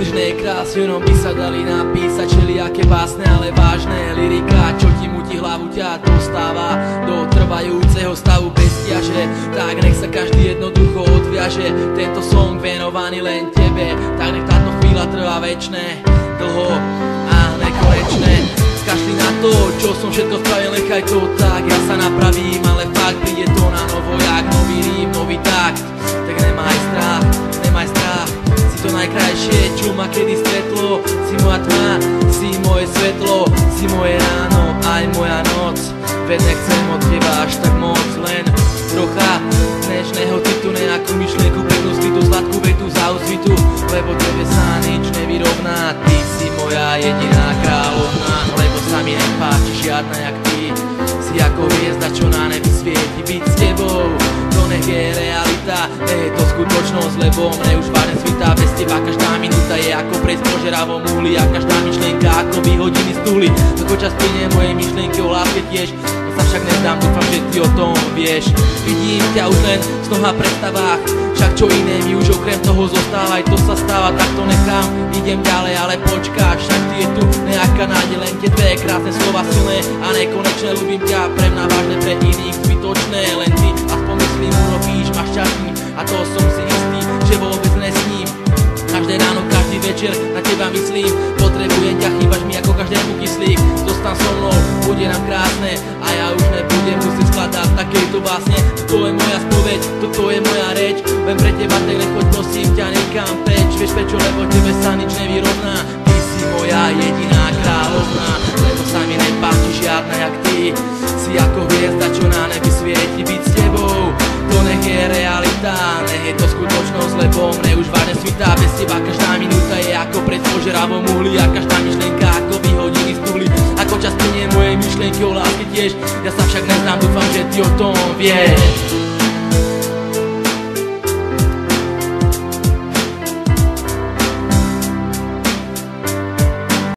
Knižnej krásy, no by sa dali napísať všelijaké básne, ale vážne lyrika, čo ti mutí hlavu, ťa dostáva do trvajúceho stavu bezťaže. Tak nech sa každý jednoducho odviaže, tento song venovaný len tebe. Tak nech táto chvíľa trvá večné, dlho a nekonečné. Kašli na to, čo som všetko spravil, nechaj to tak, ja sa napravím, ale fakt príde to na novo, jak nový rím, nový takt. Tak nemaj strach, nemaj strach, si to najkrajšie, čo ma kedy stretlo. Si moja tma, si moje svetlo, si moje ráno, aj moja noc. Veď nechcem od teba až tak moc, len trocha dnešného citu, nejakú myšlienku, peknú skrytú, sladkú vetu za osvitu, lebo tebe sa nič nevyrovná. Ty si moja jediná kráľovná, lebo sa mi nepáči žiadna jak ty. Si ako hviezda, čo na nebi svieti, byť s tebou, to nech je realita, nie je to skutočnosť, lebo mne už vážne svitá. Bez teba každá minúta je ako prejsť po žeravom uhli a každá myšlienka ako vyhodiny z tuhly. Ako čas plynie moje myšlienky o láske tiež, to sa však nezdám, dúfam, že ty o tom vieš. Vidím ťa už len v snách a predstavách, však čo iné mi už okrem toho zostáva. Aj to sa stáva, tak to nechám, idem ďalej, ale počkáš, však ty je tu nejaká nádej, len tie dve krásne slova silné a nekonečné. Ľúbim ťa, pre mňa vážne, pre iných zbytočné, len ty aspoň myslím urobíš ma šťastný a to som si istý, že vôbec nesním. Každé ráno, každý večer na teba myslím, potrebujem ťa, chýbaš mi ako každému kyslík. Zostan so mnou, bude nám krásne a ja už nebudem musieť skladať takéto básne. Toto je moja spoveď, toto je moja reč, len pre teba, tak nechoď prosím ťa niekam preč. Vieš prečo, lebo tebe sa nič nevyrovná. Ty si moja jediná kráľovná, lebo sa mi nepáči žiadna jak ty. Si ako hviezda, čo na nebi svieti, byť s tebou, to nech je realita, nech je to skutočnosť, lebo mne už vážne svitá. Bez teba každá minúta je ako pred požeravom uhli a každá myšlienka ako vyhodiny z tuhly. Ako čas plynie moje myšlienky o láske tiež, ja sa však neznám, dúfam, že ty o tom vieš.